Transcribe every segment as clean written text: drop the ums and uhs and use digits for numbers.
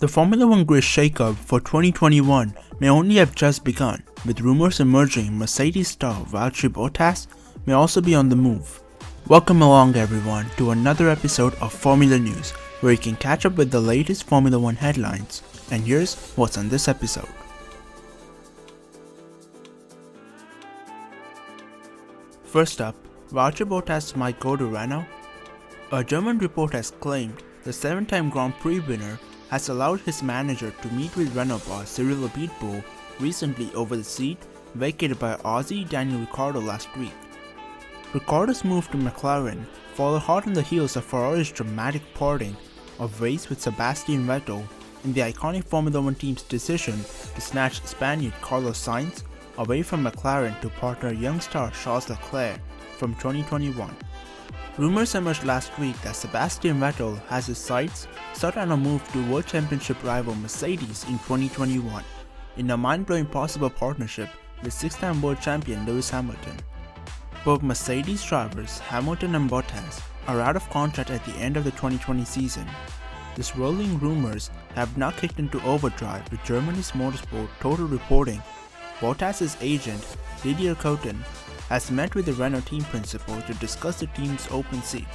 The Formula 1 grid shakeup for 2021 may only have just begun, with rumors emerging Mercedes star Valtteri Bottas may also be on the move. Welcome along everyone to another episode of Formula News, where you can catch up with the latest Formula 1 headlines, and here's what's on this episode. First up, Valtteri Bottas might go to Renault. A German report has claimed the 7-time Grand Prix winner has allowed his manager to meet with Renault boss Cyril Abiteboul recently over the seat vacated by Aussie Daniel Ricciardo last week. Ricciardo's move to McLaren followed hot on the heels of Ferrari's dramatic parting of ways with Sebastian Vettel in the iconic Formula 1 team's decision to snatch Spaniard Carlos Sainz away from McLaren to partner young star Charles Leclerc from 2021. Rumors emerged last week that Sebastian Vettel has his sights set on a move to World Championship rival Mercedes in 2021, in a mind-blowing possible partnership with 6-time world champion Lewis Hamilton. Both Mercedes drivers Hamilton and Bottas are out of contract at the end of the 2020 season. The swirling rumors have now kicked into overdrive, with Germany's motorsport Total reporting Bottas' agent Didier Cotten has met with the Renault team principal to discuss the team's open seat.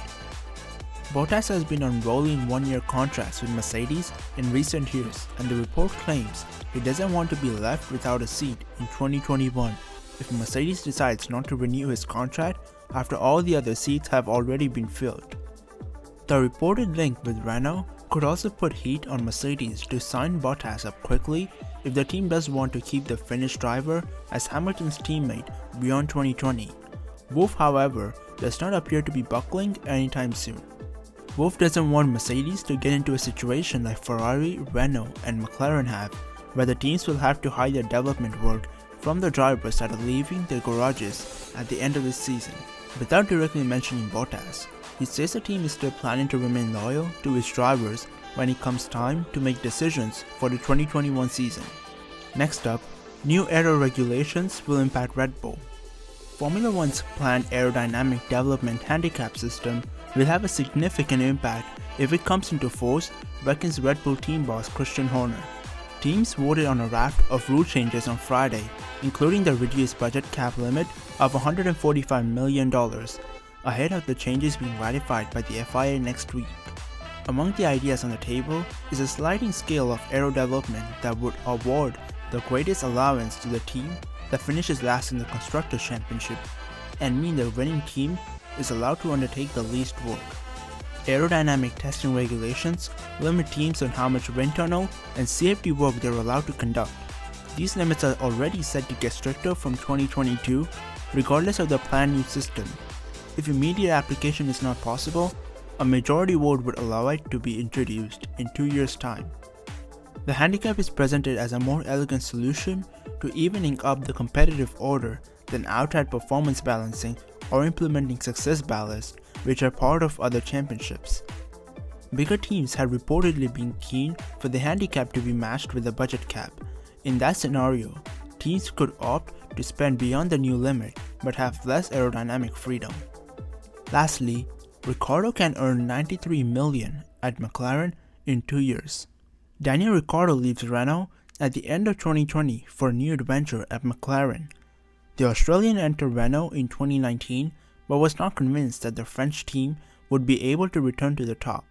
Bottas has been on rolling 1-year contracts with Mercedes in recent years, and the report claims he doesn't want to be left without a seat in 2021 if Mercedes decides not to renew his contract after all the other seats have already been filled. The reported link with Renault could also put heat on Mercedes to sign Bottas up quickly if the team does want to keep the Finnish driver as Hamilton's teammate beyond 2020. Wolff, however, does not appear to be buckling anytime soon. Wolff doesn't want Mercedes to get into a situation like Ferrari, Renault, and McLaren have, where the teams will have to hide their development work from the drivers that are leaving their garages at the end of this season. Without directly mentioning Bottas, he says the team is still planning to remain loyal to its drivers when it comes time to make decisions for the 2021 season. Next up, new Aero regulations will impact Red Bull. Formula 1's planned aerodynamic development handicap system will have a significant impact if it comes into force, reckons Red Bull team boss Christian Horner. Teams voted on a raft of rule changes on Friday, including the reduced budget cap limit of $145 million, ahead of the changes being ratified by the FIA next week. Among the ideas on the table is a sliding scale of aero development that would award the greatest allowance to the team that finishes last in the Constructors' Championship, and mean the winning team is allowed to undertake the least work. Aerodynamic testing regulations limit teams on how much wind tunnel and safety work they are allowed to conduct. These limits are already set to get stricter from 2022, regardless of the planned new system. If immediate application is not possible, a majority vote would allow it to be introduced in 2 years' time. The handicap is presented as a more elegant solution to evening up the competitive order than outright performance balancing or implementing success ballast, which are part of other championships. Bigger teams have reportedly been keen for the handicap to be matched with the budget cap. In that scenario, teams could opt to spend beyond the new limit but have less aerodynamic freedom. Lastly, Ricciardo can earn $93 million at McLaren in 2 years. Daniel Ricciardo leaves Renault at the end of 2020 for a new adventure at McLaren. The Australian entered Renault in 2019 but was not convinced that the French team would be able to return to the top.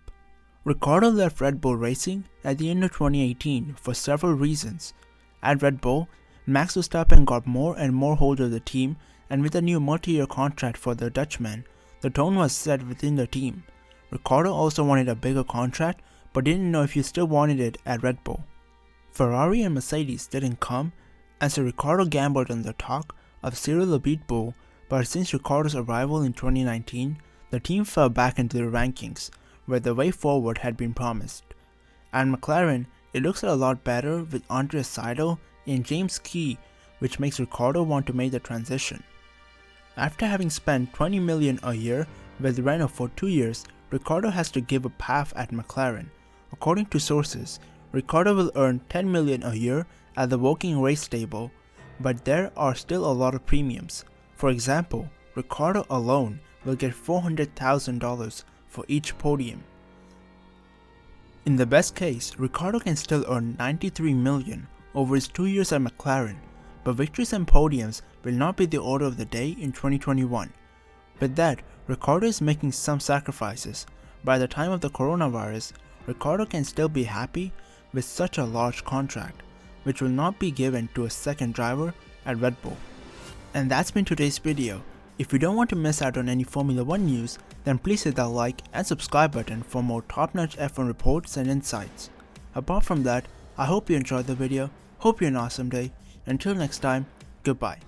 Ricciardo left Red Bull Racing at the end of 2018 for several reasons. At Red Bull, Max Verstappen got more and more hold of the team, and with a new multi-year contract for the Dutchman, the tone was set within the team. Ricciardo also wanted a bigger contract but didn't know if he still wanted it at Red Bull. Ferrari and Mercedes didn't come, and so Ricciardo gambled on the talk of Cyril Abiteboul, but since Ricciardo's arrival in 2019, the team fell back into the rankings, where the way forward had been promised. At McLaren, it looks a lot better with Andreas Seidel and James Key, which makes Ricciardo want to make the transition. After having spent $20 million a year with Renault for 2 years, Ricciardo has to give a path at McLaren. According to sources, Ricciardo will earn $10 million a year at the Woking race stable, but there are still a lot of premiums. For example, Ricciardo alone will get $400,000 for each podium. In the best case, Ricciardo can still earn $93 million over his 2 years at McLaren, but victories and podiums will not be the order of the day in 2021. With that, Ricciardo is making some sacrifices. By the time of the coronavirus, Ricciardo can still be happy with such a large contract, which will not be given to a second driver at Red Bull. And that's been today's video. If you don't want to miss out on any Formula 1 news, then please hit that like and subscribe button for more top-notch F1 reports and insights. Apart from that, I hope you enjoyed the video, hope you have an awesome day, until next time, goodbye.